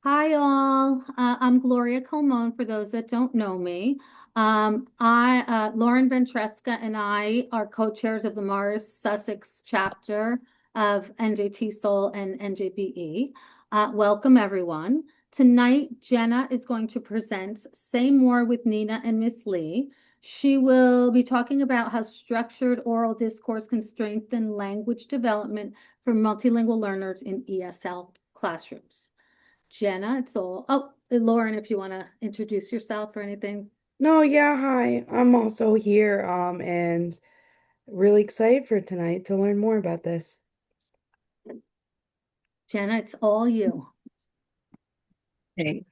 Hi, all. I'm Gloria Colmone, for those that don't know me. Lauren Ventresca and I are co-chairs of the Mars Sussex chapter of NJTESOL and NJBE. Welcome, everyone. Tonight, Jenna is going to present Say More with Nina and Miss Lee. She will be talking about how structured oral discourse can strengthen language development for multilingual learners in ESL classrooms. Jenna, it's all. Oh, Lauren, if you want to introduce yourself or anything. No, yeah, hi. I'm also here, and really excited for tonight to learn more about this. Jenna, it's all you. Thanks.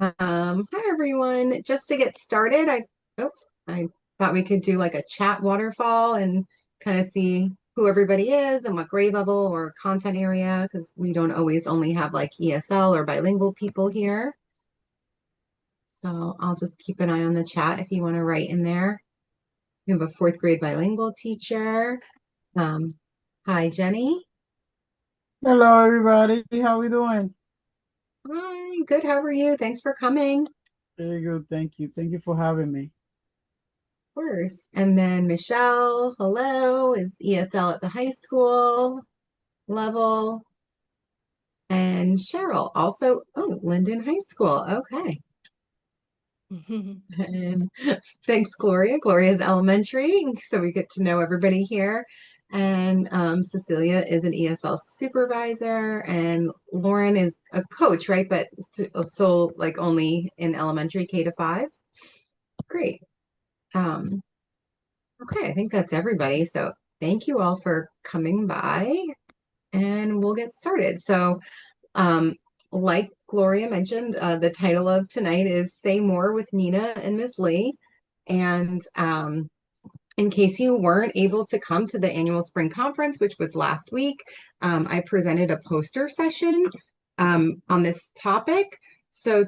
Hi everyone. Just to get started, I thought we could do like a chat waterfall and kind of see who everybody is and what grade level or content area, because we don't always only have like ESL or bilingual people here. So I'll just keep an eye on the chat if you want to write in there. We have a fourth grade bilingual teacher. Um, Hi, Jenny. Hello, everybody. How we doing? Hi, good. How are you? Thanks for coming. Very good. Thank you. Thank you for having me. Course. And then Michelle, hello, is ESL at the high school level. And Cheryl, also, oh, Linden High School. Okay. And thanks, Gloria. Gloria's elementary, so we get to know everybody here. And Cecilia is an ESL supervisor, and Lauren is a coach, right? But so like only in elementary K-5. Great. Um, Okay, I think that's everybody. So thank you all for coming by and we'll get started. So um, like Gloria mentioned, the title of tonight is Say More with Nina and Miss Lee. And in case you weren't able to come to the annual spring conference, which was last week, I presented a poster session on this topic. So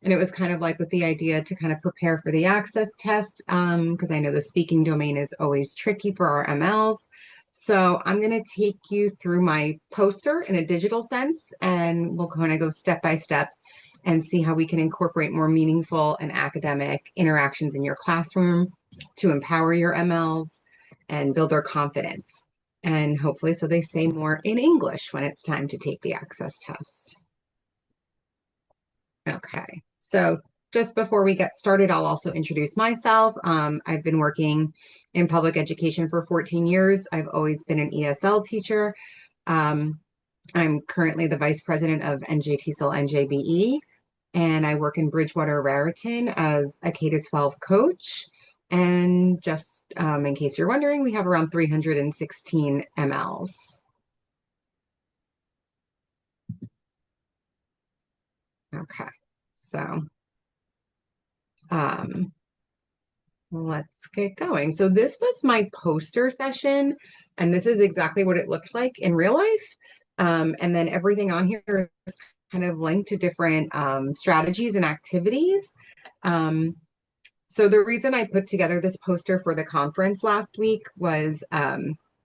and it was kind of like with the idea to kind of prepare for the access test, because I know the speaking domain is always tricky for our MLs. So I'm going to take you through my poster in a digital sense, and we'll kind of go step by step and see how we can incorporate more meaningful and academic interactions in your classroom to empower your MLs and build their confidence. And hopefully, so they say more in English when it's time to take the access test. Okay, so just before we get started, I'll also introduce myself. I've been working in public education for 14 years. I've always been an ESL teacher. I'm currently the vice president of NJTESOL-NJBE, and I work in Bridgewater Raritan as a K-12 coach. And just in case you're wondering, we have around 316 MLs. Okay, so let's get going. So this was my poster session, and this is exactly what it looked like in real life. And then everything on here is kind of linked to different strategies and activities. So the reason I put together this poster for the conference last week was,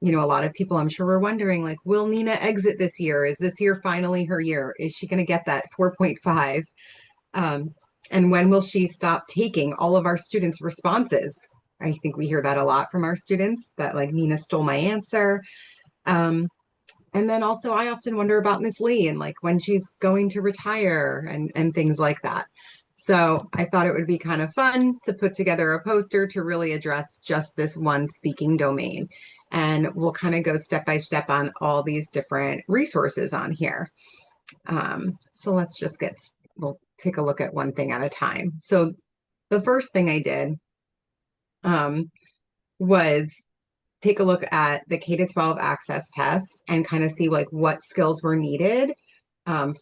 you know, a lot of people I'm sure were wondering, like, will Nina exit this year? Is this year finally her year? Is she going to get that 4.5? And when will she stop taking all of our students' responses? I think we hear that a lot from our students, that like Nina stole my answer. And then also I often wonder about Miss Lee and like when she's going to retire and things like that. So I thought it would be kind of fun to put together a poster to really address just this one speaking domain. And we'll kind of go step by step on all these different resources on here. So let's just we'll take a look at one thing at a time. So the first thing I did was take a look at the K-12 access test and kind of see like what skills were needed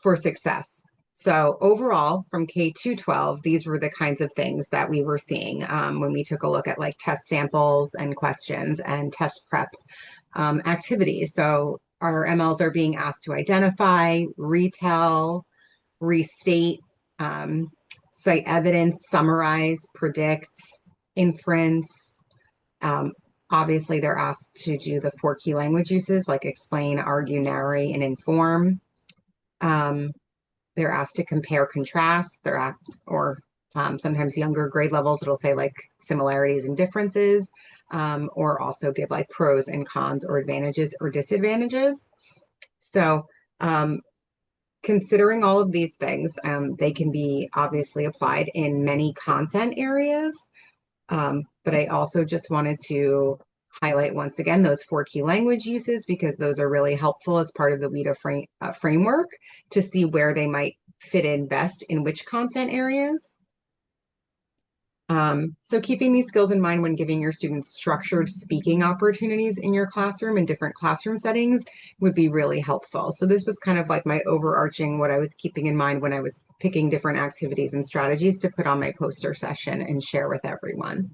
for success. So overall, from K-12, these were the kinds of things that we were seeing when we took a look at like test samples and questions and test prep activities. So our MLs are being asked to identify, retell, restate, cite evidence, summarize, predict, inference. Obviously, they're asked to do the 4 key language uses like explain, argue, narrate, and inform. They're asked to compare, contrast. Or sometimes younger grade levels, it'll say like similarities and differences, or also give like pros and cons or advantages or disadvantages. So considering all of these things, they can be obviously applied in many content areas. But I also just wanted to highlight once again those 4 key language uses, because those are really helpful as part of the WIDA framework to see where they might fit in best in which content areas. So keeping these skills in mind when giving your students structured speaking opportunities in your classroom in different classroom settings would be really helpful. So this was kind of like my overarching, what I was keeping in mind when I was picking different activities and strategies to put on my poster session and share with everyone.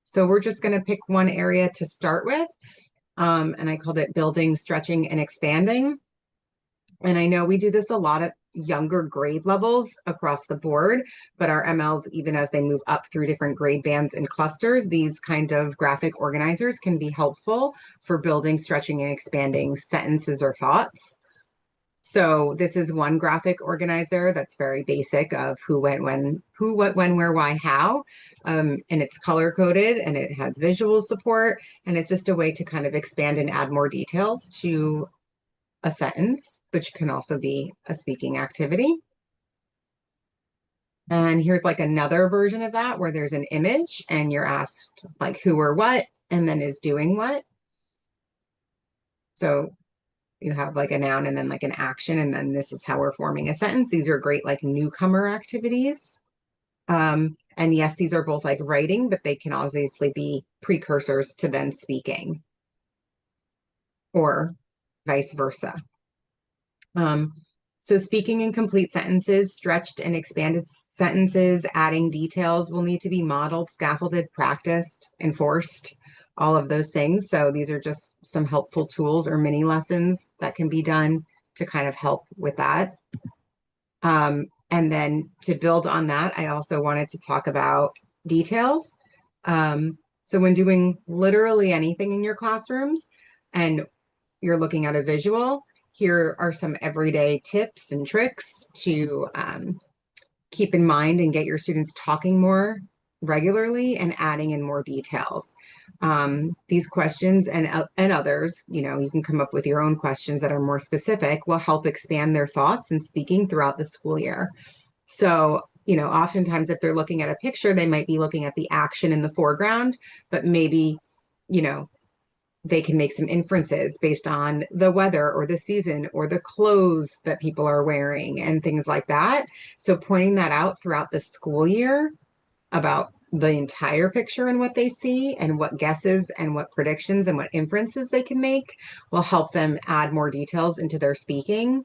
So we're just going to pick one area to start with, and I called it building, stretching, and expanding. And I know we do this a lot at younger grade levels across the board, but our MLs, even as they move up through different grade bands and clusters, these kind of graphic organizers can be helpful for building, stretching, and expanding sentences or thoughts. So this is one graphic organizer that's very basic of who, went, when, who, what, when, where, why, how. And it's color coded and it has visual support. And it's just a way to kind of expand and add more details to a sentence, which can also be a speaking activity. And here's like another version of that where there's an image and you're asked like who or what, and then is doing what. So you have like a noun and then like an action, and then this is how we're forming a sentence. These are great like newcomer activities. And yes, these are both like writing, but they can obviously be precursors to then speaking, or vice versa. So speaking in complete sentences, stretched and expanded sentences, adding details will need to be modeled, scaffolded, practiced, enforced, all of those things. So these are just some helpful tools or mini lessons that can be done to kind of help with that. And then to build on that, I also wanted to talk about details. So when doing literally anything in your classrooms and you're looking at a visual, here are some everyday tips and tricks to keep in mind and get your students talking more regularly and adding in more details. These questions and others, you know, you can come up with your own questions that are more specific, will help expand their thoughts and speaking throughout the school year. So, you know, oftentimes if they're looking at a picture, they might be looking at the action in the foreground, but maybe, you know, they can make some inferences based on the weather or the season or the clothes that people are wearing and things like that. So pointing that out throughout the school year about the entire picture and what they see and what guesses and what predictions and what inferences they can make will help them add more details into their speaking,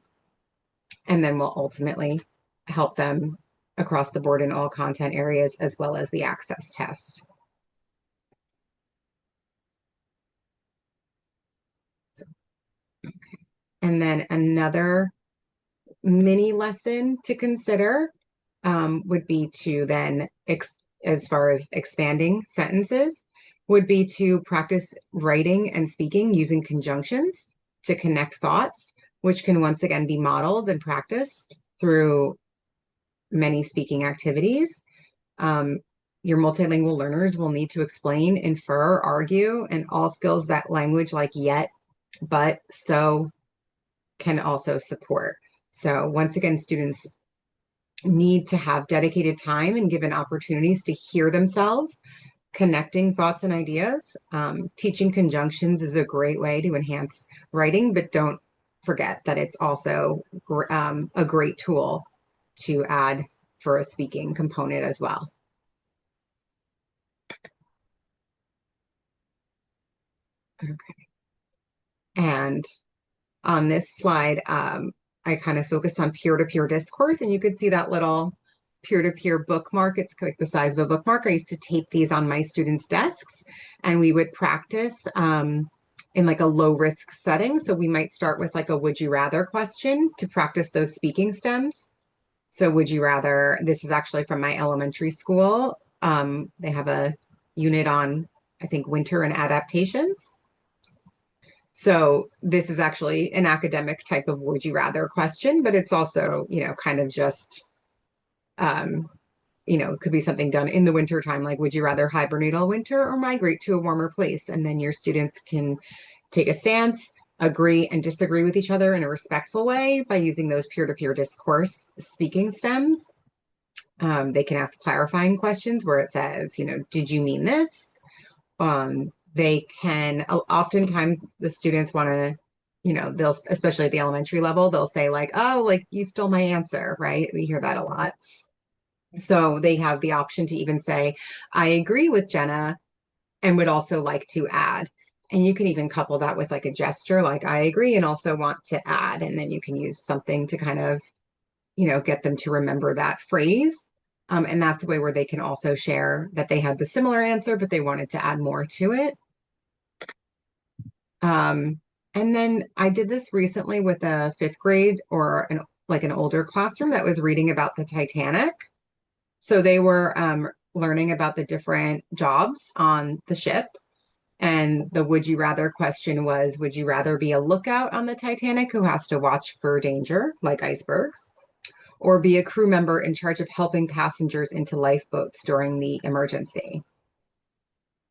and then will ultimately help them across the board in all content areas as well as the access test. Okay. And then another mini lesson to consider would be to then, as far as expanding sentences, would be to practice writing and speaking using conjunctions to connect thoughts, which can once again be modeled and practiced through many speaking activities. Your multilingual learners will need to explain, infer, argue, and all skills that language like yet, but, so can also support. So once again, students need to have dedicated time and given opportunities to hear themselves, connecting thoughts and ideas. Teaching conjunctions is a great way to enhance writing, but don't forget that it's also a great tool to add for a speaking component as well. Okay. And on this slide, I kind of focused on peer-to-peer discourse, and you could see that little peer-to-peer bookmark. It's like the size of a bookmark. I used to tape these on my students' desks, and we would practice in like a low-risk setting. So we might start with like a would you rather question to practice those speaking stems. So would you rather, this is actually from my elementary school. They have a unit on, I think, winter and adaptations. So this is actually an academic type of would you rather question, but it's also, kind of just, it could be something done in the winter time, like would you rather hibernate all winter or migrate to a warmer place? And then your students can take a stance, agree and disagree with each other in a respectful way by using those peer-to-peer discourse speaking stems. They can ask clarifying questions where it says, did you mean this? They can, oftentimes the students want to, they'll, especially at the elementary level, they'll say like, oh, like you stole my answer, right? We hear that a lot. So they have the option to even say, I agree with Jenna and would also like to add. And you can even couple that with like a gesture, like I agree and also want to add. And then you can use something to kind of, get them to remember that phrase. And that's a way where they can also share that they had the similar answer, but they wanted to add more to it. And then I did this recently with a fifth grade or an older classroom that was reading about the Titanic. So they were learning about the different jobs on the ship. And the would you rather question was, would you rather be a lookout on the Titanic who has to watch for danger, like icebergs, or be a crew member in charge of helping passengers into lifeboats during the emergency?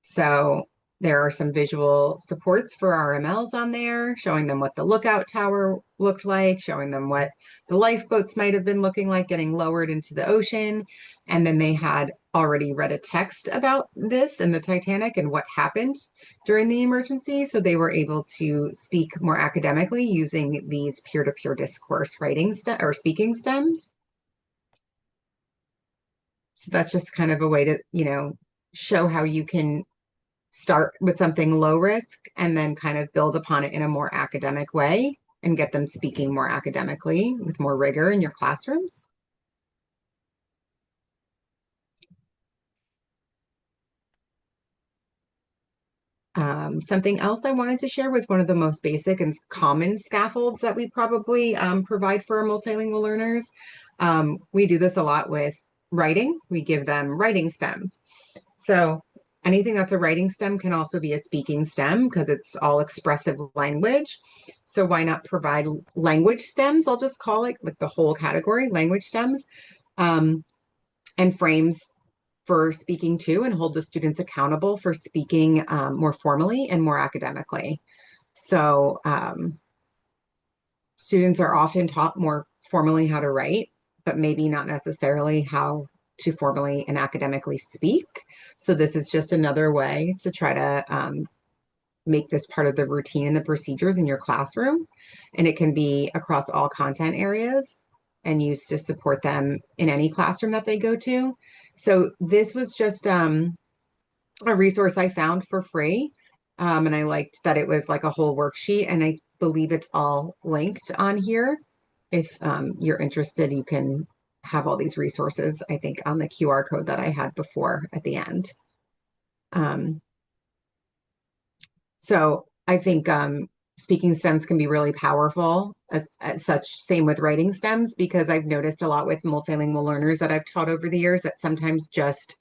So there are some visual supports for RMLs on there, showing them what the lookout tower looked like, showing them what the lifeboats might have been looking like getting lowered into the ocean. And then they had already read a text about this and the Titanic and what happened during the emergency. So they were able to speak more academically using these peer-to-peer discourse writing or speaking stems. So that's just kind of a way to, show how you can start with something low risk and then kind of build upon it in a more academic way and get them speaking more academically with more rigor in your classrooms. Something else I wanted to share was one of the most basic and common scaffolds that we probably provide for our multilingual learners. We do this a lot with writing. We give them writing stems. So anything that's a writing stem can also be a speaking stem because it's all expressive language. So why not provide language stems? I'll just call it like the whole category, language stems, and frames for speaking too, and hold the students accountable for speaking more formally and more academically. So students are often taught more formally how to write, but maybe not necessarily how to formally and academically speak. So this is just another way to try to make this part of the routine and the procedures in your classroom. And it can be across all content areas and used to support them in any classroom that they go to. So this was just a resource I found for free. And I liked that it was like a whole worksheet, and I believe it's all linked on here. If you're interested, you can have all these resources, I think, on the QR code that I had before at the end. So I think speaking stems can be really powerful as such, same with writing stems, because I've noticed a lot with multilingual learners that I've taught over the years that sometimes just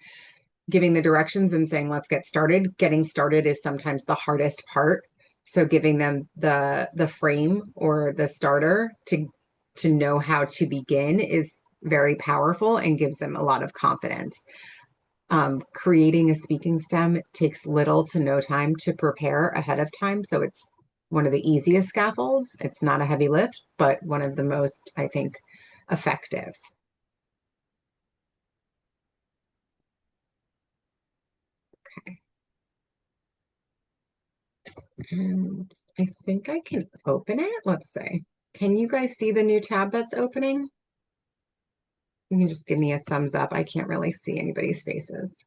giving the directions and saying, let's get started. Getting started is sometimes the hardest part. So giving them the frame or the starter to know how to begin is very powerful and gives them a lot of confidence. Creating a speaking stem takes little to no time to prepare ahead of time. So it's one of the easiest scaffolds. It's not a heavy lift, but one of the most, I think, effective. Okay. And I think I can open it. Let's see. Can you guys see the new tab that's opening? You can just give me a thumbs up. I can't really see anybody's faces.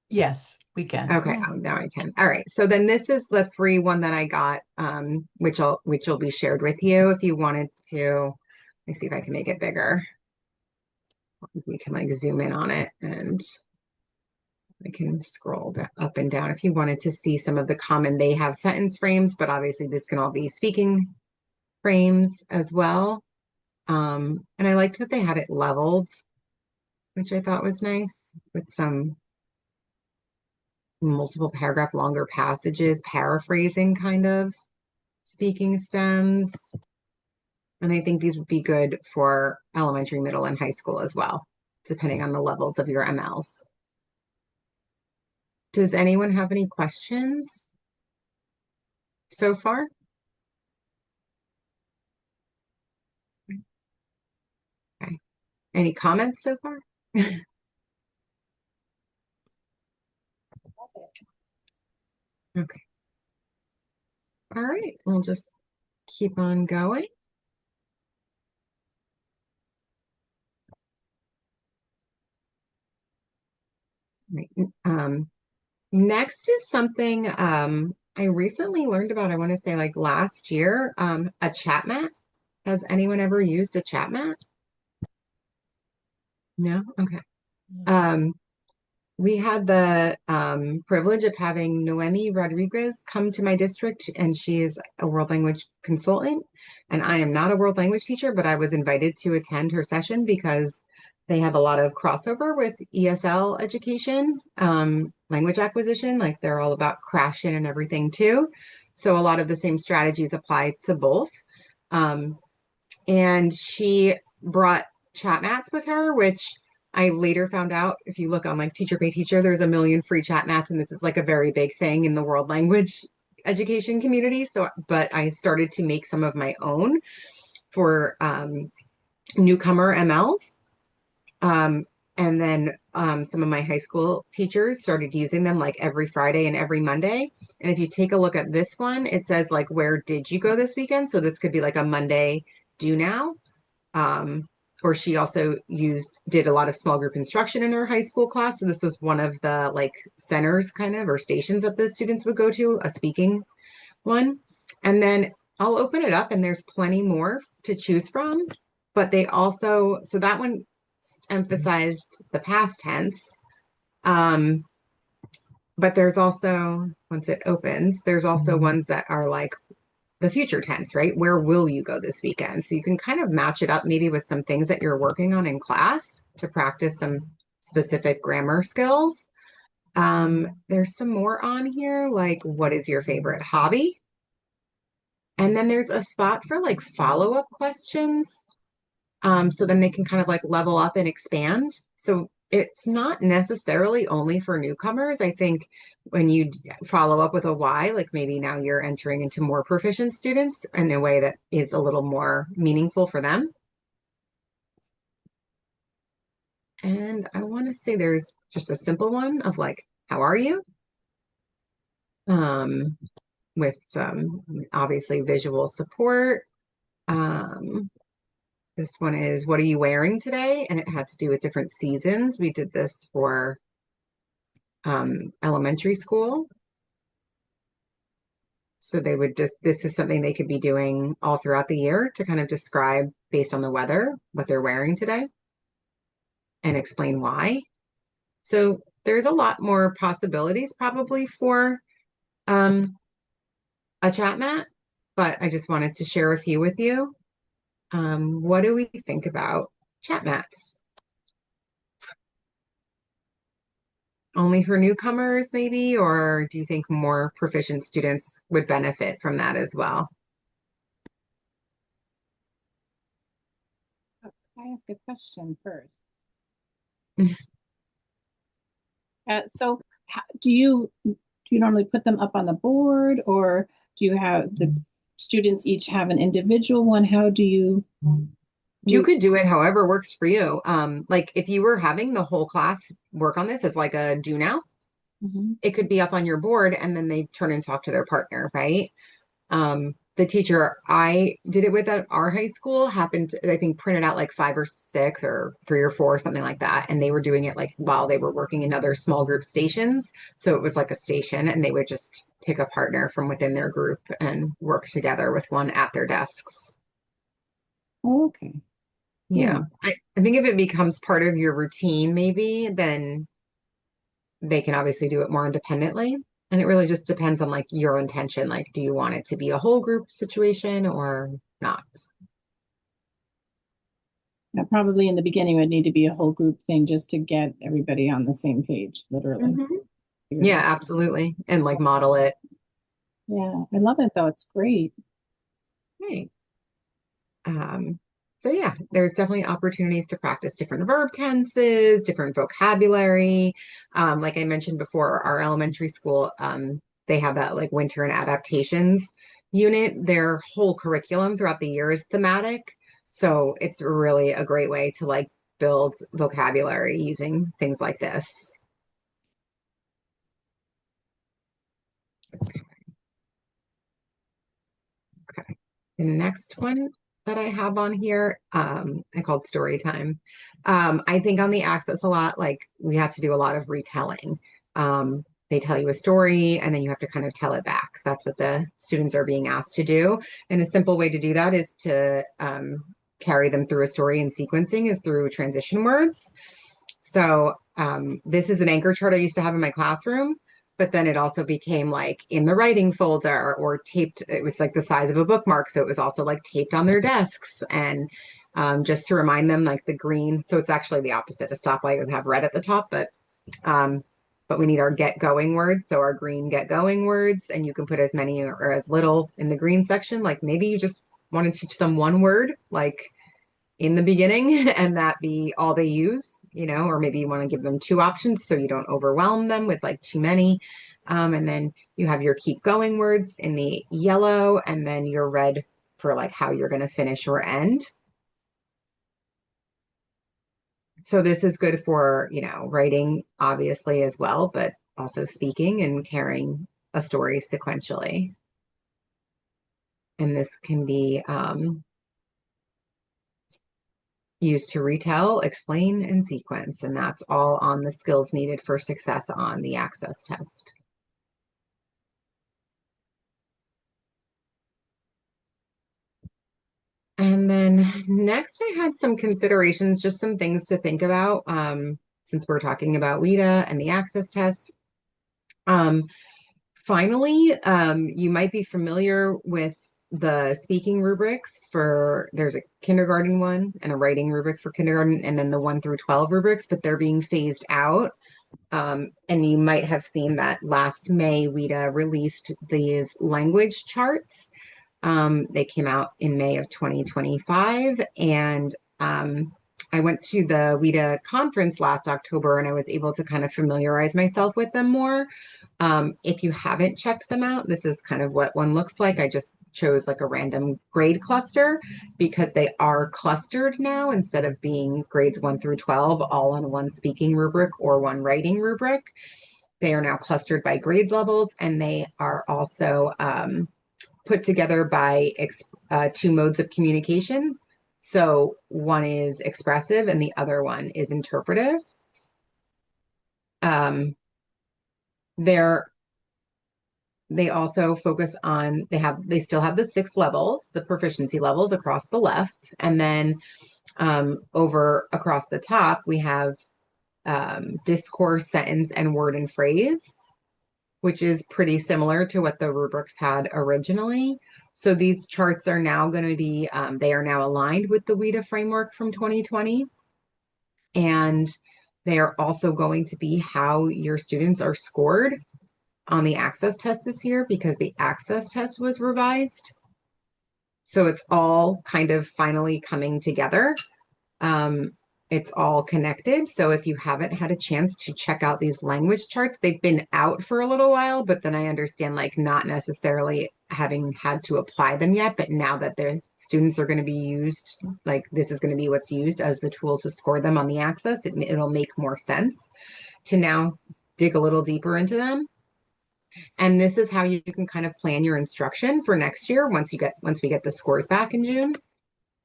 Yes, we can. Okay, Yes. now I can. All right. So then this is the free one that I got, which will be shared with you if you wanted to. Let me see if I can make it bigger. We can like zoom in on it and I can scroll up and down if you wanted to see some of the common, they have sentence frames, but obviously this can all be speaking frames as well. And I liked that they had it leveled, which I thought was nice with some multiple paragraph, longer passages, paraphrasing kind of speaking stems. And I think these would be good for elementary, middle, and high school as well, depending on the levels of your MLs. Does anyone have any questions so far? Okay. Any comments so far? Okay. All right, we'll just keep on going. Right. Next is something I recently learned about, I want to say like last year, a chat mat. Has anyone ever used a chat mat? No? Okay. We had the privilege of having Noemi Rodriguez come to my district, and she is a world language consultant. And I am not a world language teacher, but I was invited to attend her session because they have a lot of crossover with ESL education, language acquisition, like they're all about crash in and everything too. So a lot of the same strategies apply to both. And she brought chat mats with her, which I later found out, if you look on like Teacher Pay Teacher, there's a million free chat mats, and this is like a very big thing in the world language education community. So, but I started to make some of my own for newcomer MLs. And then some of my high school teachers started using them like every Friday and every Monday. And if you take a look at this one, it says like, where did you go this weekend? So this could be like a Monday do now. Or she also did a lot of small group instruction in her high school class. So this was one of the like centers kind of, or stations that the students would go to, a speaking one. And then I'll open it up and there's plenty more to choose from, but they also, so that one emphasized the past tense. But there's also, once it opens, there's also ones that are like the future tense, right? Where will you go this weekend? So you can kind of match it up maybe with some things that you're working on in class to practice some specific grammar skills. There's some more on here, like what is your favorite hobby? And then there's a spot for like follow-up questions. So then they can kind of like level up and expand. So it's not necessarily only for newcomers. I think when you follow up with a why, like maybe now you're entering into more proficient students in a way that is a little more meaningful for them. And I want to say there's just a simple one of like, how are you? With some obviously visual support. This one is, what are you wearing today? And it had to do with different seasons. We did this for elementary school. So they would this is something they could be doing all throughout the year to kind of describe based on the weather, what they're wearing today and explain why. So there's a lot more possibilities probably for a chat mat, but I just wanted to share a few with you. What do we think about chat mats? Only for newcomers, maybe, or do you think more proficient students would benefit from that as well? I ask a question first? So do you normally put them up on the board, or do you have the students each have an individual one? How do you? You could do it however works for you. Like if you were having the whole class work on this as like a do now, it could be up on your board and then they turn and talk to their partner, right? The teacher I did it with at our high school happened to, I think, printed out like 5 or 6 or 3 or 4, something like that. And they were doing it like while they were working in other small group stations. So it was like a station and they would just pick a partner from within their group and work together with one at their desks. Oh, okay. Yeah. I think if it becomes part of your routine, maybe, then they can obviously do it more independently. And it really just depends on like your intention. Like, do you want it to be a whole group situation or not? Now, probably in the beginning would need to be a whole group thing just to get everybody on the same page, literally. Yeah, absolutely. And like model it. Yeah, I love it though. It's great. Right. So yeah, there's definitely opportunities to practice different verb tenses, different vocabulary. Like I mentioned before, our elementary school, they have that like winter and adaptations unit. Their whole curriculum throughout the year is thematic. So it's really a great way to like build vocabulary using things like this. Okay. The next one that I have on here, I called story time. I think on the Access a lot, like we have to do a lot of retelling. They tell you a story and then you have to kind of tell it back. That's what the students are being asked to do. And a simple way to do that is to carry them through a story, and sequencing is through transition words. So this is an anchor chart I used to have in my classroom, but then it also became like in the writing folder or taped. It was like the size of a bookmark. So it was also like taped on their desks, and just to remind them like the green. So it's actually the opposite. A stoplight would have red at the top, but we need our get going words. So our green get going words, and you can put as many or as little in the green section. Like maybe you just want to teach them one word, like in the beginning, and that be all they use, or maybe you want to give them two options so you don't overwhelm them with like too many. And then you have your keep going words in the yellow, and then your red for like how you're going to finish or end. So this is good for, writing obviously as well, but also speaking and carrying a story sequentially. And this can be used to retell, explain, and sequence, and that's all on the skills needed for success on the Access test. And then next I had some considerations, just some things to think about since we're talking about WIDA and the Access test. Finally, you might be familiar with the speaking rubrics there's a kindergarten one and a writing rubric for kindergarten, and then the 1 through 12 rubrics, but they're being phased out. And you might have seen that last May, WIDA released these language charts. They came out in May of 2025, and I went to the WIDA conference last October, and I was able to kind of familiarize myself with them more. If you haven't checked them out, this is kind of what one looks like. I just chose like a random grade cluster because they are clustered now instead of being grades 1 through 12 all on one speaking rubric or one writing rubric. They are now clustered by grade levels, and they are also put together by two modes of communication. So one is expressive and the other one is interpretive. They also focus on, they still have the 6 levels, the proficiency levels across the left. And then over across the top, we have discourse, sentence, and word and phrase, which is pretty similar to what the rubrics had originally. So these charts are now going to be, they are now aligned with the WIDA framework from 2020. And they are also going to be how your students are scored on the Access test this year, because the Access test was revised. So it's all kind of finally coming together. It's all connected. So if you haven't had a chance to check out these language charts, they've been out for a little while, but then I understand like not necessarily having had to apply them yet. But now that the students are going to be used, like this is going to be what's used as the tool to score them on the Access, it'll make more sense to now dig a little deeper into them. And this is how you can kind of plan your instruction for next year once we get the scores back in June.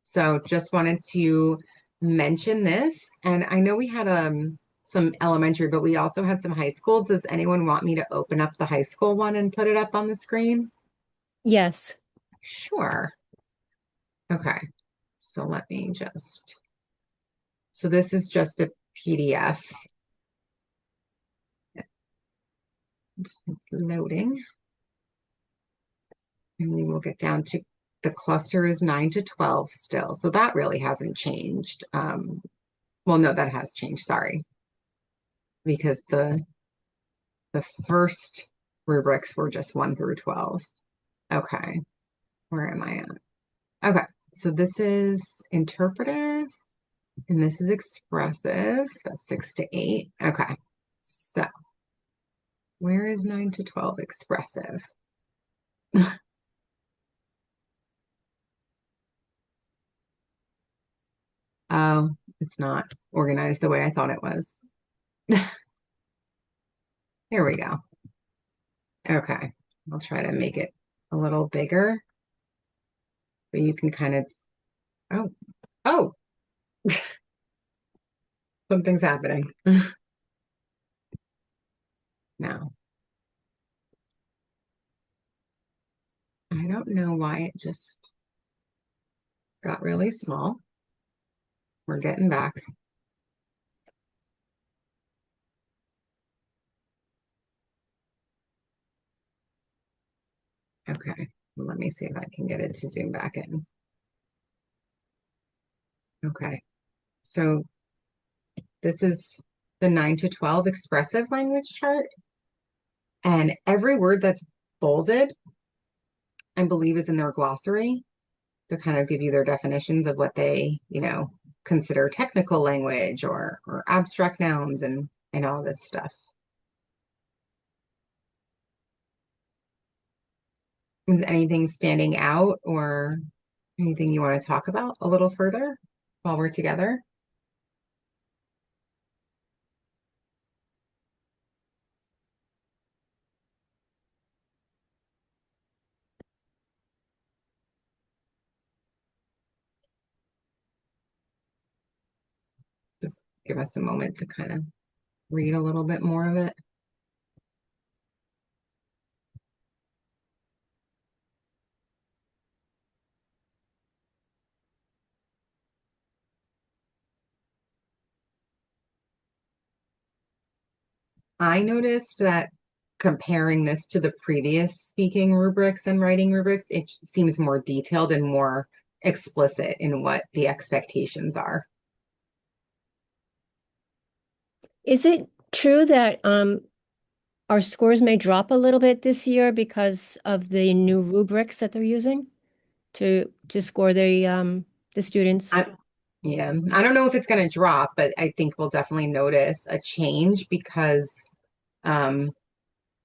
So just wanted to mention this. And I know we had some elementary, but we also had some high school. Does anyone want me to open up the high school one and put it up on the screen? Yes. Sure. Okay. So let me so this is just a PDF. It's loading. And we will get down to the cluster is 9 to 12 still. So that really hasn't changed. Well, no, that has changed. Sorry. Because the first rubrics were just 1 through 12. Okay, where am I at? Okay, so this is interpretive and this is expressive. That's 6 to 8. Okay, so where is 9 to 12 expressive? Oh, it's not organized the way I thought it was. Here we go. Okay, I'll try to make it a little bigger, but you can kind of, oh, something's happening. Now, I don't know why it just got really small. We're getting back. Okay, well, let me see if I can get it to zoom back in. Okay, so this is the 9 to 12 expressive language chart. And every word that's bolded, I believe, is in their glossary to kind of give you their definitions of what they, consider technical language or abstract nouns and all this stuff. Is anything standing out or anything you want to talk about a little further while we're together? Just give us a moment to kind of read a little bit more of it. I noticed that comparing this to the previous speaking rubrics and writing rubrics, it seems more detailed and more explicit in what the expectations are. Is it true that our scores may drop a little bit this year because of the new rubrics that they're using to score the students? Yeah, I don't know if it's going to drop, but I think we'll definitely notice a change because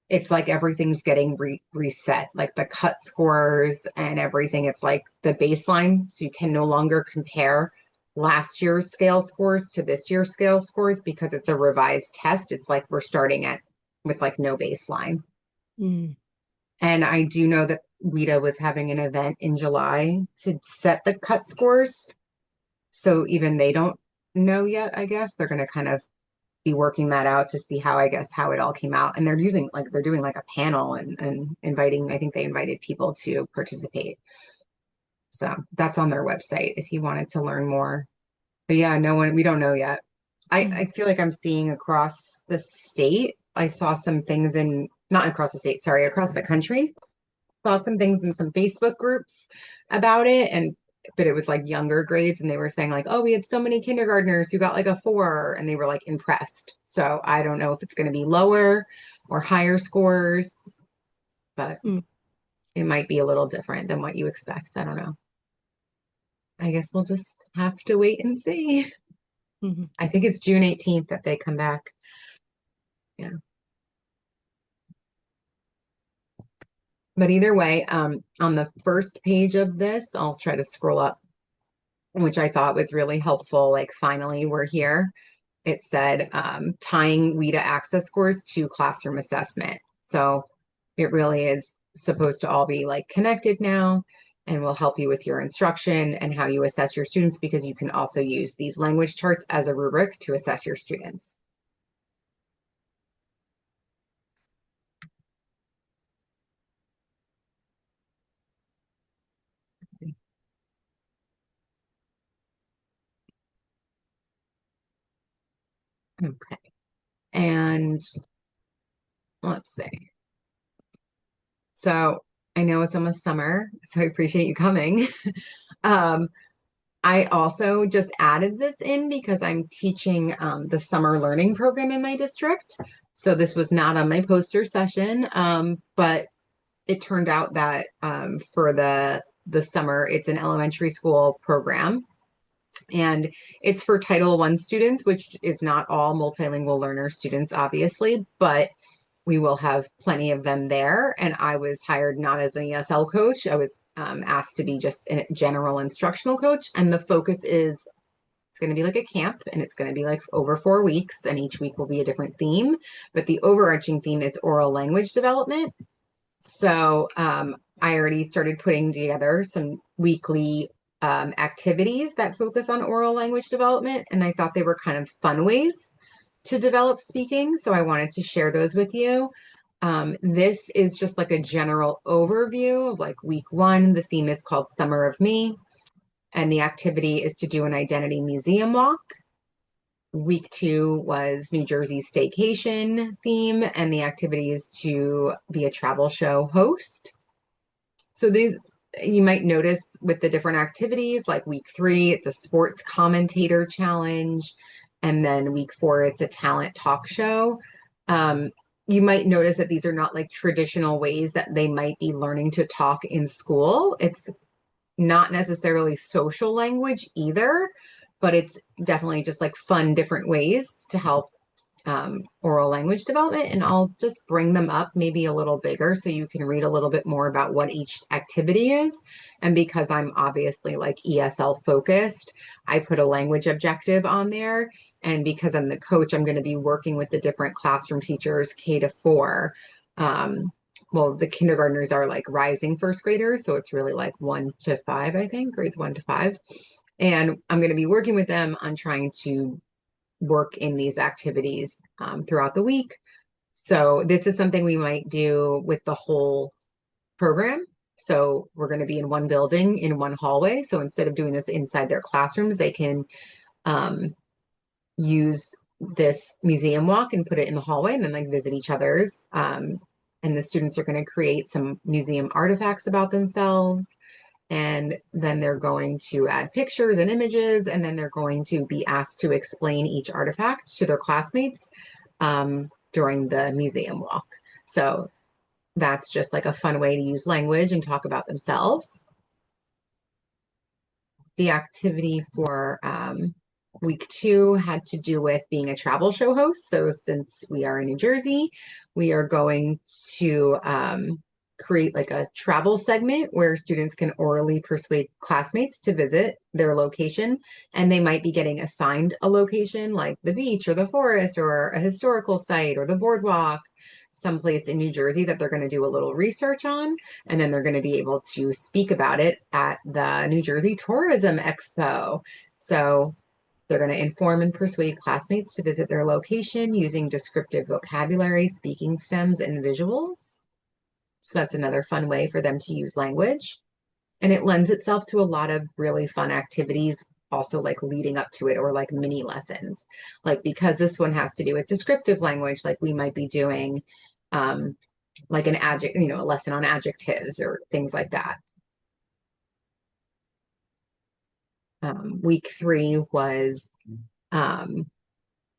it's like everything's getting reset, like the cut scores and everything. It's like the baseline, so you can no longer compare last year's scale scores to this year's scale scores because it's a revised test. It's like we're starting with like no baseline. Mm. And I do know that WIDA was having an event in July to set the cut scores. So even they don't know yet, I guess. They're going to kind of be working that out to see how it all came out. And they're doing like a panel and inviting, I think they invited people to participate. So that's on their website if you wanted to learn more. But yeah, we don't know yet. I feel like I'm seeing across the state. I saw some things not across the state, sorry, across the country. Saw some things in some Facebook groups about it, but it was like younger grades, and they were saying like, oh, we had so many kindergartners who got like a 4, and they were like impressed. So I don't know if it's going to be lower or higher scores, but it might be a little different than what you expect. I don't know. I guess we'll just have to wait and see. Mm-hmm. I think it's June 18th that they come back. Yeah. But either way, on the first page of this, I'll try to scroll up, which I thought was really helpful. Like, finally, we're here. It said tying WIDA access scores to classroom assessment. So it really is supposed to all be like connected now and will help you with your instruction and how you assess your students, because you can also use these language charts as a rubric to assess your students. Okay. And let's see. So I know it's almost summer, so I appreciate you coming. I also just added this in because I'm teaching the summer learning program in my district. So this was not on my poster session, but it turned out that for the summer, it's an elementary school program. And it's for Title I students, which is not all multilingual learner students, obviously, but we will have plenty of them there. And I was hired not as an ESL coach. I was asked to be just a general instructional coach. And the focus is it's going to be like a camp, and it's going to be like over 4 weeks, and each week will be a different theme. But the overarching theme is oral language development. So I already started putting together some weekly activities that focus on oral language development. And I thought they were kind of fun ways to develop speaking. So I wanted to share those with you. This is just like a general overview of like week 1. The theme is called Summer of Me. And the activity is to do an identity museum walk. Week 2 was New Jersey staycation theme, and the activity is to be a travel show host. So these, you might notice with the different activities, like week 3, it's a sports commentator challenge. And then week 4, it's a talent talk show. You might notice that these are not like traditional ways that they might be learning to talk in school. It's not necessarily social language either, but it's definitely just like fun, different ways to help oral language development. And I'll just bring them up maybe a little bigger so you can read a little bit more about what each activity is. And because I'm obviously like ESL focused, I put a language objective on there. And because I'm the coach, I'm going to be working with the different classroom teachers, K to 4. Well, the kindergartners are like rising first graders. So it's really like 1 to 5, I think, grades 1 to 5. And I'm going to be working with them on trying to work in these activities throughout the week. So this is something we might do with the whole program. So we're going to be in one building, in one hallway. So instead of doing this inside their classrooms, they can use this museum walk and put it in the hallway and then like visit each other's. And the students are going to create some museum artifacts about themselves. And then they're going to add pictures and images, and then they're going to be asked to explain each artifact to their classmates during the museum walk. So that's just like a fun way to use language and talk about themselves. The activity for week 2 had to do with being a travel show host. So since we are in New Jersey, we are going to create like a travel segment where students can orally persuade classmates to visit their location. And they might be getting assigned a location like the beach or the forest or a historical site or the boardwalk, someplace in New Jersey that they're going to do a little research on. And then they're going to be able to speak about it at the New Jersey Tourism Expo. So they're going to inform and persuade classmates to visit their location using descriptive vocabulary, speaking stems, and visuals. So that's another fun way for them to use language. And it lends itself to a lot of really fun activities, also like leading up to it, or like mini lessons. Like because this one has to do with descriptive language, like we might be doing like an adjective, a lesson on adjectives or things like that. Week 3 was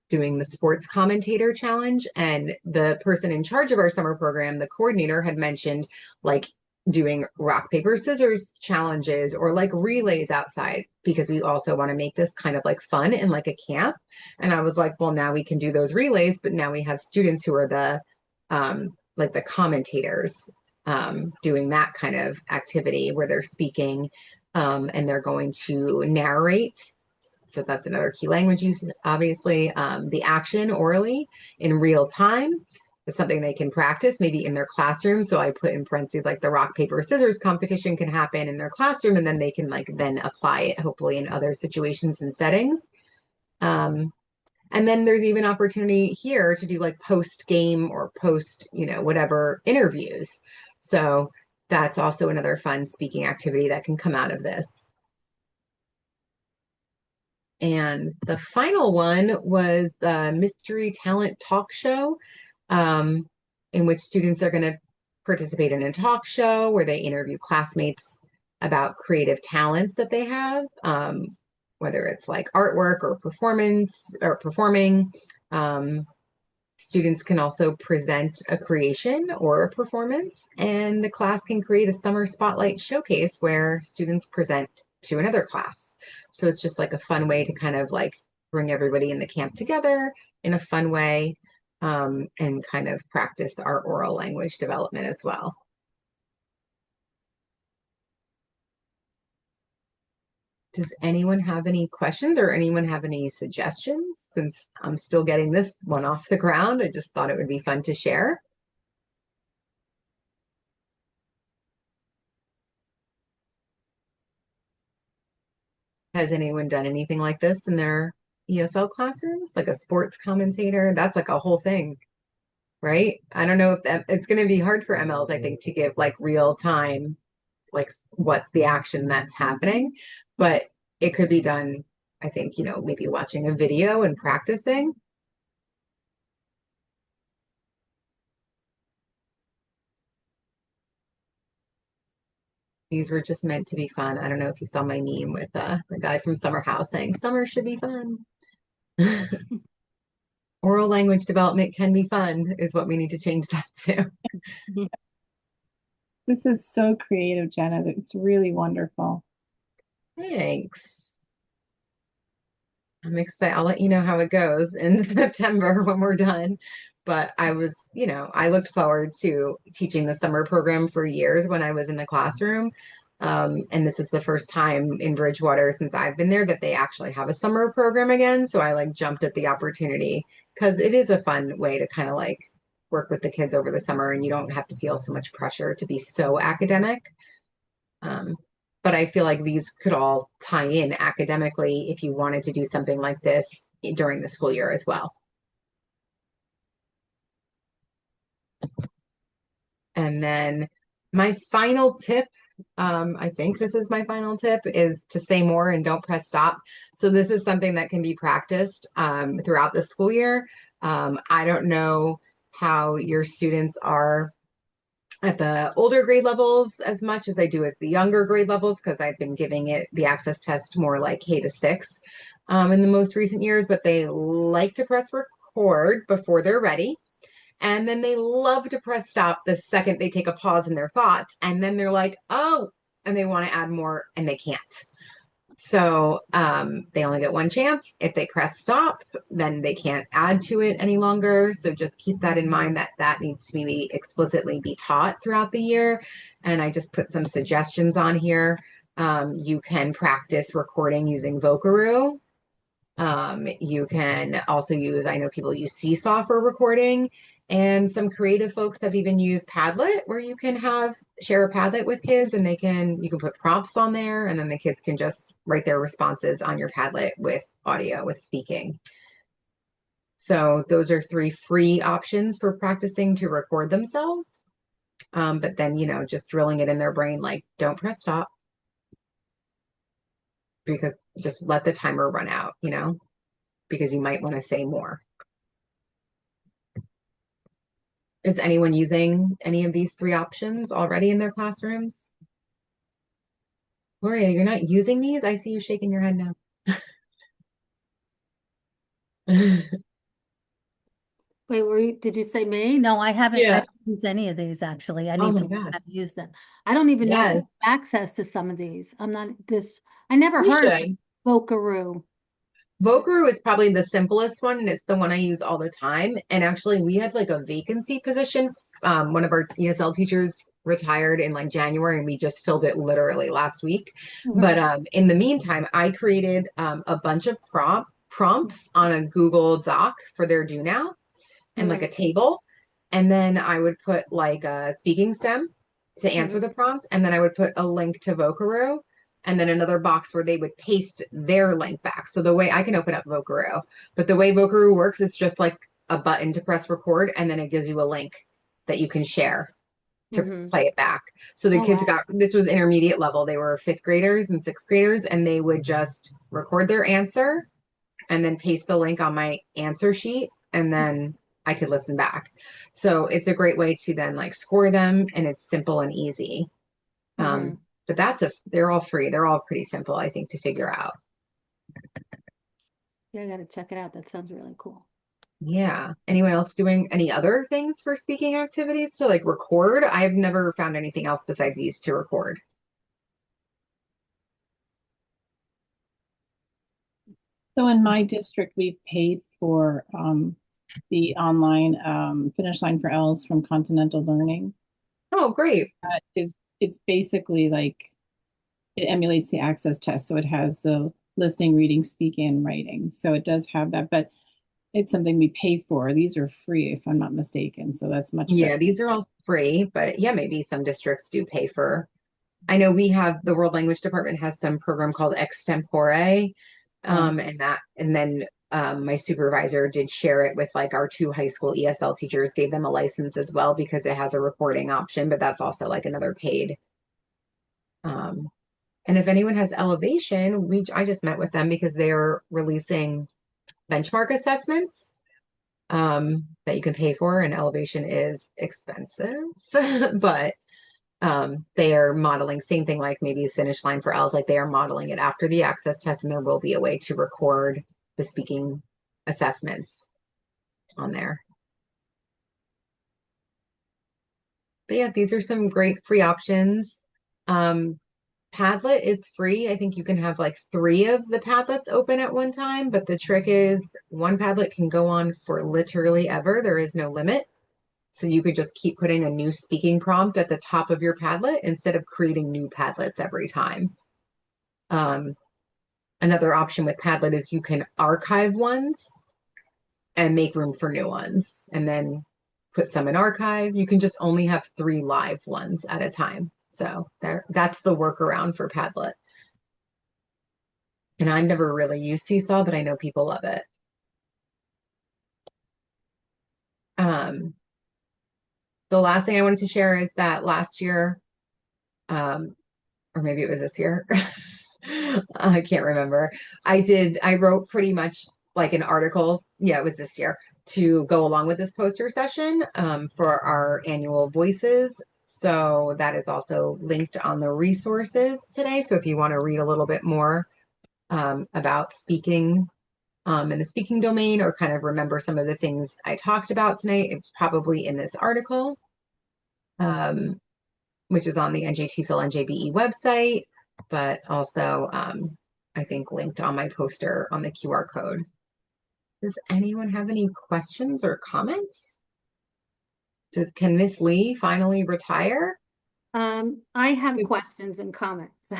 doing the sports commentator challenge, and the person in charge of our summer program, the coordinator, had mentioned like doing rock, paper, scissors challenges or like relays outside, because we also want to make this kind of like fun and like a camp. And I was like, well, now we can do those relays, but now we have students who are the like the commentators doing that kind of activity where they're speaking and they're going to narrate. So that's another key language use, obviously. The action orally in real time is something they can practice maybe in their classroom. So I put in parentheses like the rock, paper, scissors competition can happen in their classroom, and then they can like then apply it hopefully in other situations and settings. And then there's even opportunity here to do like post game or post, whatever interviews. So that's also another fun speaking activity that can come out of this. And the final one was the Mystery Talent Talk Show, in which students are going to participate in a talk show where they interview classmates about creative talents that they have, whether it's like artwork or performance or performing. Students can also present a creation or a performance, and the class can create a summer spotlight showcase where students present to another class. So it's just like a fun way to kind of like bring everybody in the camp together in a fun way, and kind of practice our oral language development as well. Does anyone have any questions or anyone have any suggestions? Since I'm still getting this one off the ground, I just thought it would be fun to share. Has anyone done anything like this in their ESL classrooms? Like a sports commentator? That's like a whole thing, right? I don't know if it's going to be hard for MLs, I think, to give like real time, like what's the action that's happening, but it could be done, I think, maybe watching a video and practicing. These were just meant to be fun. I don't know if you saw my meme with the guy from Summer House saying, summer should be fun. Oral language development can be fun is what we need to change that to. This is so creative, Jenna. It's really wonderful. Thanks. I'm excited. I'll let you know how it goes in September when we're done. But I was, I looked forward to teaching the summer program for years when I was in the classroom. And this is the first time in Bridgewater since I've been there that they actually have a summer program again. So I like jumped at the opportunity because it is a fun way to kind of like work with the kids over the summer, and you don't have to feel so much pressure to be so academic. But I feel like these could all tie in academically if you wanted to do something like this during the school year as well. And then my final tip, I think this is my final tip, is to say more and don't press stop. So this is something that can be practiced throughout the school year. I don't know how your students are at the older grade levels as much as I do as the younger grade levels, because I've been giving it the access test more like K to 6 in the most recent years, but they like to press record before they're ready. And then they love to press stop the second they take a pause in their thoughts. And then they're like, oh, and they want to add more and they can't. So they only get one chance. If they press stop, then they can't add to it any longer. So just keep that in mind, that needs to be explicitly be taught throughout the year. And I just put some suggestions on here. You can practice recording using Vocaroo. You can also use, I know people use Seesaw for recording, and some creative folks have even used Padlet, where you can share a Padlet with kids, and you can put prompts on there, and then the kids can just write their responses on your Padlet with audio, with speaking. So those are 3 free options for practicing to record themselves. But then, just drilling it in their brain, like, don't press stop, because just let the timer run out, because you might want to say more. Is anyone using any of these 3 options already in their classrooms? Gloria, you're not using these? I see you shaking your head now. Wait, did you say me? No, I haven't Yeah. used any of these actually. I Oh need my to learn gosh. how to use them. I don't even know if I Yes. have access to some of these. I never You heard of should. Vocaroo. Vocaroo is probably the simplest one, and it's the one I use all the time. And actually, we had like a vacancy position. One of our ESL teachers retired in like January, and we just filled it literally last week. But in the meantime, I created a bunch of prompts on a Google Doc for their Do Now, and like a table. And then I would put like a speaking stem to answer the prompt. And then I would put a link to Vocaroo, and then another box where they would paste their link back. So the way I can open up Vocaroo, but the way Vocaroo works, it's just like a button to press record, and then it gives you a link that you can share to play it back. So the kids this was intermediate level. They were 5th graders and 6th graders, and they would just record their answer and then paste the link on my answer sheet, and then I could listen back. So it's a great way to then like score them, and it's simple and easy. But they're all free. They're all pretty simple, I think, to figure out. Yeah, I gotta check it out. That sounds really cool. Yeah. Anyone else doing any other things for speaking activities to like record? I've never found anything else besides these to record. So in my district, we've paid for the online Finish Line for L's from Continental Learning. Oh, great. It's basically like it emulates the access test, so it has the listening, reading, speaking, and writing. So it does have that, but it's something we pay for. These are free, if I'm not mistaken. So that's much Yeah, better. these are all free, but yeah, maybe some districts do pay for. I know we have the World Language Department has some program called Extempore, and then my supervisor did share it with like our 2 high school ESL teachers, gave them a license as well because it has a recording option, but that's also like another paid. And if anyone has Elevation, I just met with them because they're releasing benchmark assessments that you can pay for, and Elevation is expensive, but they are modeling same thing like maybe the Finish Line for L's, like they are modeling it after the access test, and there will be a way to record the speaking assessments on there. But yeah, these are some great free options. Padlet is free. I think you can have like 3 of the Padlets open at one time, but the trick is one Padlet can go on for literally ever. There is no limit. So you could just keep putting a new speaking prompt at the top of your Padlet instead of creating new Padlets every time. Another option with Padlet is you can archive ones and make room for new ones, and then put some in archive. You can just only have 3 live ones at a time. So that's the workaround for Padlet. And I've never really used Seesaw, but I know people love it. The last thing I wanted to share is that last year, or maybe it was this year, I can't remember. I wrote pretty much like an article. Yeah, it was this year to go along with this poster session for our annual Voices. So that is also linked on the resources today. So if you want to read a little bit more about speaking in the speaking domain, or kind of remember some of the things I talked about tonight, it's probably in this article, which is on the NJTESOL-NJBE website, but also I think linked on my poster on the QR code. Does anyone have any questions or comments? Can Miss Lee finally retire? I have questions and comments.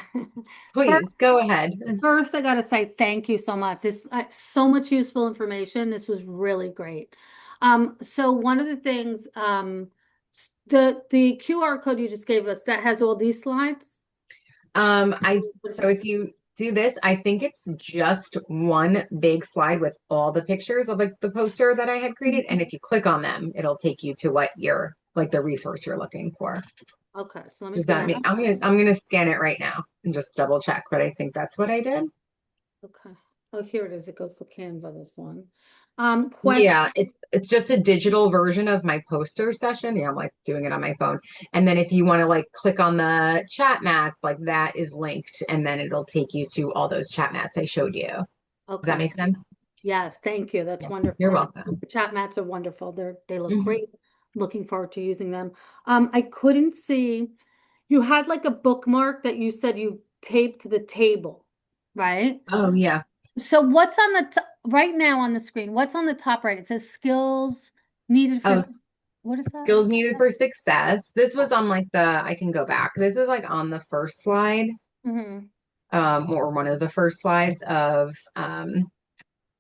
Please go ahead. First, I gotta say thank you so much. This so much useful information. This was really great. So one of the things, the QR code you just gave us that has all these slides. So if you do this, I think it's just one big slide with all the pictures of like the poster that I had created, and if you click on them, it'll take you to what you're like the resource you're looking for. Okay, so let me. Does that mean I'm gonna scan it right now and just double check, but I think that's what I did. Okay. Oh, here it is. It goes to Canva, this one. Yeah, it's just a digital version of my poster session. Yeah, I'm like doing it on my phone. And then if you want to like click on the chat mats, like that is linked, and then it'll take you to all those chat mats I showed you. Does that make sense? Yes, thank you. That's wonderful. You're welcome. The chat mats are wonderful. They look Mhm. great. Looking forward to using them. I couldn't see, you had like a bookmark that you said you taped to the table, right? Oh yeah. So what's on the right now on the screen? What's on the top right? It says skills needed for, what is that? Skills needed for success. This was on like I can go back. This is like on the first slide. Or one of the first slides of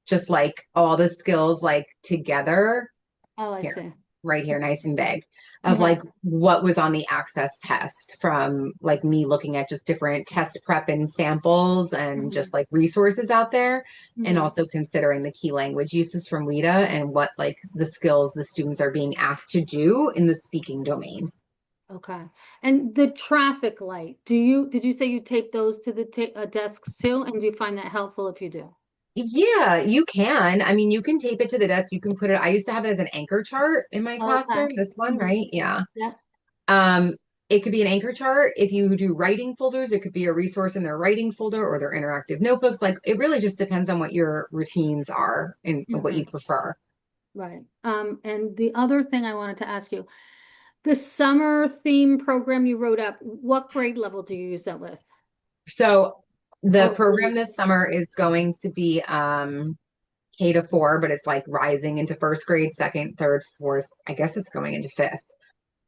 just like all the skills like together. Oh, I see. Right here, nice and big, of like what was on the access test, from like me looking at just different test prep and samples and just like resources out there, and also considering the key language uses from WIDA and what like the skills the students are being asked to do in the speaking domain. Okay. And the traffic light, did you say you tape those to the desks too? And do you find that helpful if you do? Yeah, you can. I mean, you can tape it to the desk. You can put it, I used to have it as an anchor chart in my classroom, this one, right? Yeah. Yeah. It could be an anchor chart. If you do writing folders, it could be a resource in their writing folder or their interactive notebooks. Like it really just depends on what your routines are and what you prefer. Right. And the other thing I wanted to ask you, the summer theme program you wrote up, what grade level do you use that with? So the Oh, program this summer is going to be K-4, but it's like rising into first grade, second, third, fourth. I guess it's going into fifth.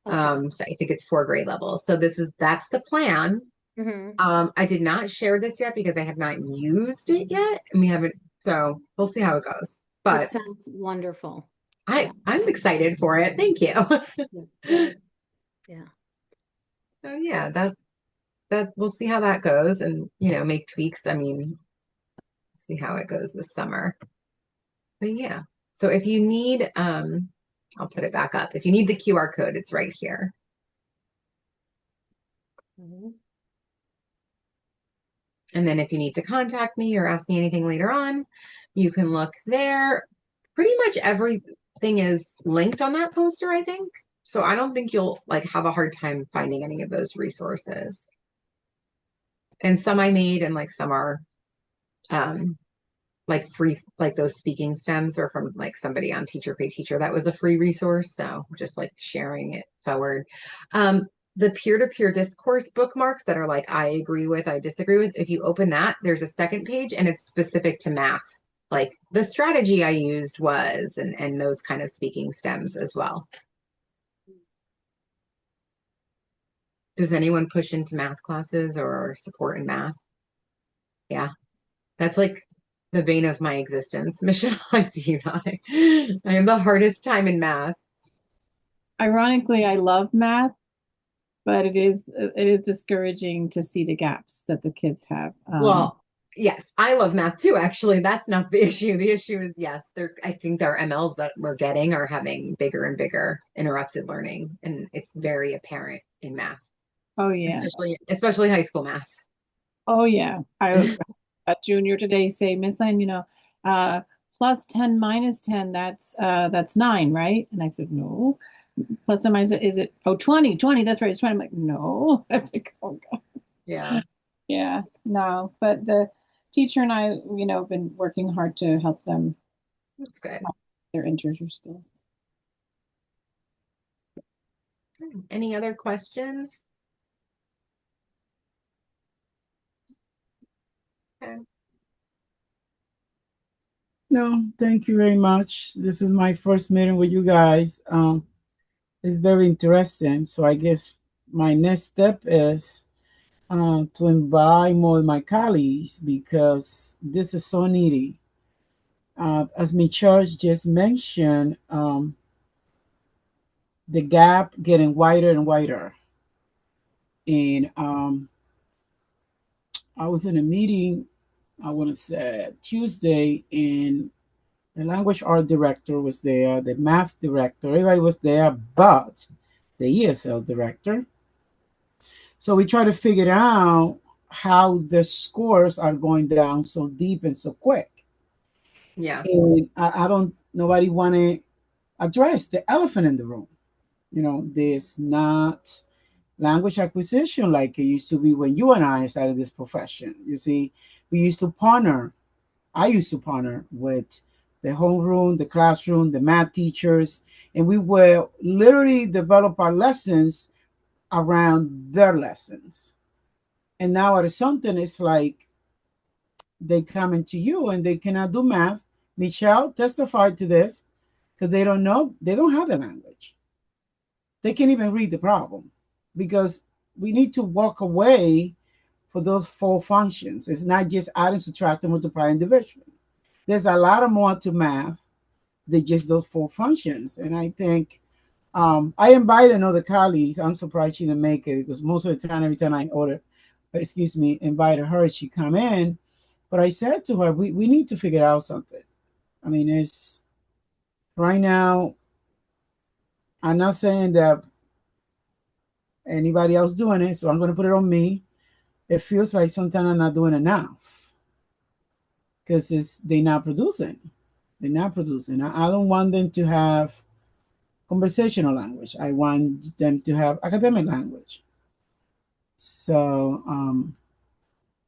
okay. So I think it's 4 grade levels. So that's the plan. I did not share this yet because I have not used it yet, and we haven't. So we'll see how it goes. It But sounds wonderful. I'm excited for it. Thank you. Yeah. Yeah. So yeah, that we'll see how that goes, and make tweaks. I mean, see how it goes this summer. But yeah. So if you need, I'll put it back up. If you need the QR code, it's right here. And then if you need to contact me or ask me anything later on, you can look there. Pretty much everything is linked on that poster, I think. So I don't think you'll have a hard time finding any of those resources. And some I made, and some are free, those speaking stems are from somebody on Teacher Pay Teacher. That was a free resource. So just sharing it forward. The peer-to-peer discourse bookmarks that are I agree with, I disagree with. If you open that, there's a second page and it's specific to math. The strategy I used was, and those kind of speaking stems as well. Does anyone push into math classes or support in math? Yeah, that's the bane of my existence. Michelle, I see you nodding. I have the hardest time in math. Ironically, I love math, but it is discouraging to see the gaps that the kids have. Well, yes, I love math too, actually. That's not the issue. The issue is, yes, I think their MLs that we're getting are having bigger and bigger interrupted learning, and it's very apparent in math. Oh yeah. Especially high school math. Oh yeah. I a junior today say, Miss Lynn, plus 10 minus 10, that's 9, right? And I said, no. Plus 10 minus, is it 20, that's right, it's 20. I'm like, no. Oh, God. Yeah. Yeah, no. But the teacher and I, have been working hard to help them. That's good. Their integer skills. Any other questions? Okay. No, thank you very much. This is my first meeting with you guys. It's very interesting. So I guess my next step is to invite more of my colleagues because this is so needy. As my church just mentioned, the gap getting wider and wider. And I was in a meeting, I want to say Tuesday, and the language art director was there, the math director, everybody was there, but the ESL director. So we try to figure out how the scores are going down so deep and so quick. Yeah. And I don't, nobody want to address the elephant in the room. There's not language acquisition like it used to be when you and I started this profession. You see, we used to partner. I used to partner with the homeroom, the classroom, the math teachers, and we will literally develop our lessons around their lessons. And now at something, it's like they come into you and they cannot do math. Michelle testified to this because they don't know, they don't have the language. They can't even read the problem because we need to walk away for those 4 functions. It's not just adding, subtracting, multiplying, division. There's a lot of more to math than just those 4 functions. And I think I invited another colleagues. I'm surprised she didn't make it because most of the time, every time I invited her, she come in. But I said to her, we need to figure out something. I mean, it's right now, I'm not saying that anybody else doing it, so I'm going to put it on me. It feels like sometimes I'm not doing enough because they're not producing. They're not producing. I don't want them to have conversational language. I want them to have academic language. So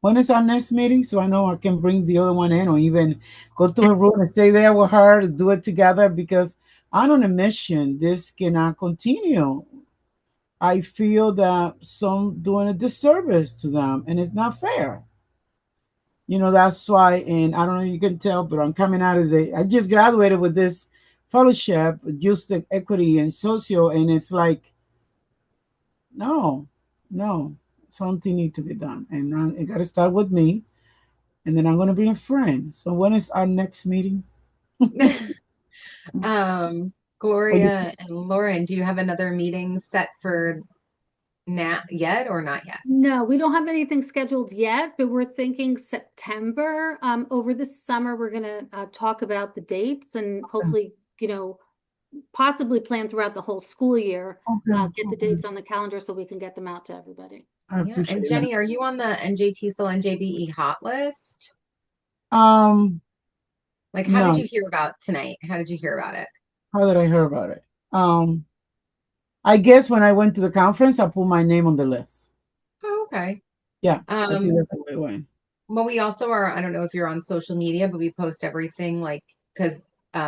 When is our next meeting? So I know I can bring the other one in, or even go to a room and stay there with her to do it together, because I'm on a mission. This cannot continue. I feel that some doing a disservice to them, and it's not fair. That's why, and I don't know if you can tell, but I'm coming out of I just graduated with this fellowship, just equity and social, and it's like, no, no, something need to be done. And now it got to start with me, and then I'm going to bring a friend. So when is our next meeting? Gloria and Lauren, do you have another meeting set for yet or not yet? No, we don't have anything scheduled yet, but we're thinking September. Over the summer, we're gonna talk about the dates and hopefully, possibly plan throughout the whole school year, get the dates on the calendar so we can get them out to everybody. I Yeah. appreciate And that. Jenny, are you on the NJTESOL-NJBE hot list? Like, how No. did you hear about tonight? How did you hear about it? How did I hear about it? I guess when I went to the conference, I put my name on the list. Oh, okay. Yeah, I think that's the way it went. Well, we also are, I don't know if you're on social media, but we post everything because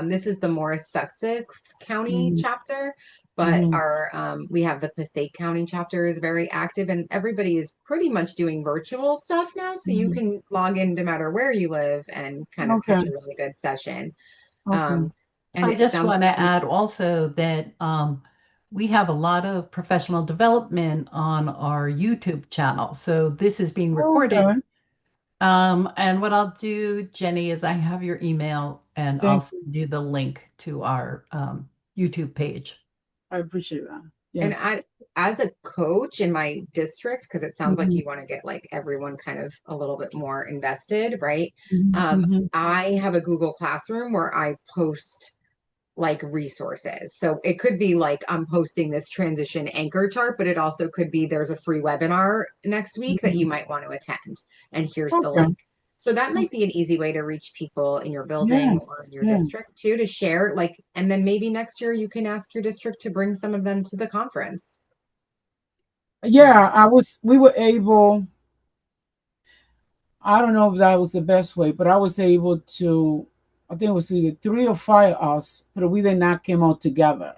this is the Morris Sussex County chapter, but we have the Passaic County chapter is very active, and everybody is pretty much doing virtual stuff now. So you can log in no matter where you live and kind of catch a really good session. Okay. And I just want to add also that we have a lot of professional development on our YouTube channel. So this is being recorded. Okay. And what I'll do, Jenny, is I have your email and I'll send you the link to our YouTube page. I appreciate that. And Yes. as a coach in my district, because it sounds like you want to get like everyone kind of a little bit more invested, right? I have a Google Classroom where I post like resources. So it could be like I'm posting this transition anchor chart, but it also could be there's a free webinar next week that you might want to attend. And here's the link. So that might be an easy way to reach people in your building or in your district too, to share and then maybe next year you can ask your district to bring some of them to the conference. Yeah, we were able, I don't know if that was the best way, but I was able to, I think it was either 3 or 5 of us, but we did not came out together.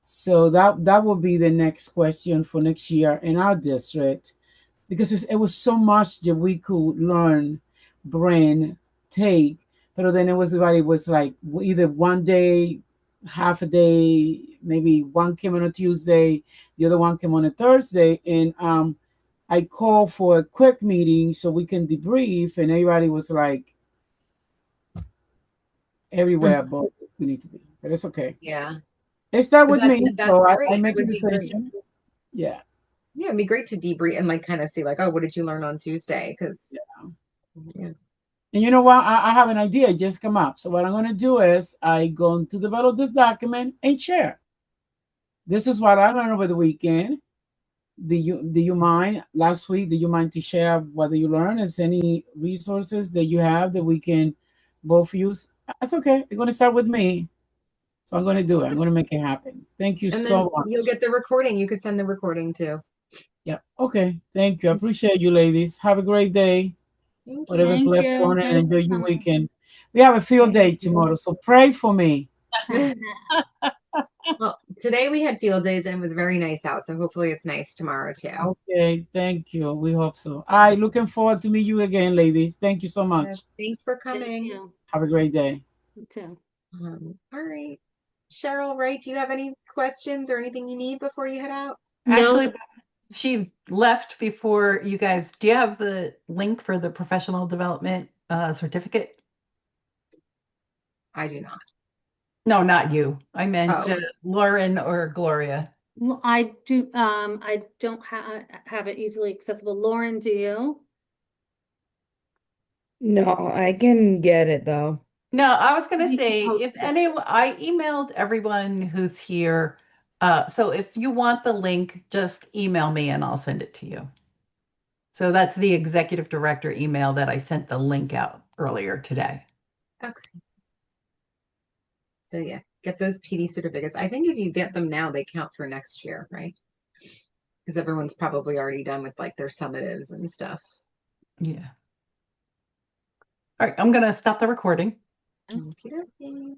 So that will be the next question for next year in our district, because it was so much that we could learn, bring, take, but then everybody was like either one day, half a day, maybe one came on a Tuesday, the other one came on a Thursday, and I called for a quick meeting so we can debrief, and everybody was like everywhere but we need to be, but it's okay. Yeah, It started with me, so I make a It would be great. decision. Yeah. Yeah, it'd be great to debrief and kind of see oh, what did you learn on Tuesday? Because And you know what? I have an idea just come up. So what I'm going to do is I'm going to develop this document and share. This is what I learned over the weekend. Do you mind last week? Do you mind to share what you learned? Is any resources that you have that we can both use? That's okay. It's going to start with me. So I'm going to do it. I'm going to make it happen. Thank you so much. You'll get the recording. You could send the recording too. Yeah. Okay. Thank you. I appreciate you, ladies. Have a great day. Whatever's left on it, and enjoy your weekend. We have a field day tomorrow, so pray for me. Well, today we had field days and it was very nice out, so hopefully it's nice tomorrow too. Okay, thank you. We hope so. All right, looking forward to meet you again, ladies. Thank you so much. Thanks for coming. Have a great day. You too. All right. Cheryl, right? Do you have any questions or anything you need before you head out? Actually, she left before you guys. Do you have the link for the professional development certificate? I do not. No, not you. I meant Lauren or Gloria. Well, I do. I don't have it easily accessible. Lauren, do you? No, I can get it though. No, I was going to You can say, post if it. anyone, I emailed everyone who's here. So if you want the link, just email me and I'll send it to you. So that's the executive director email that I sent the link out earlier today. Okay. So yeah, get those PD certificates. I think if you get them now, they count for next year, right? Because everyone's probably already done with their summatives and stuff. Yeah. All right, I'm going to stop the recording. Okay.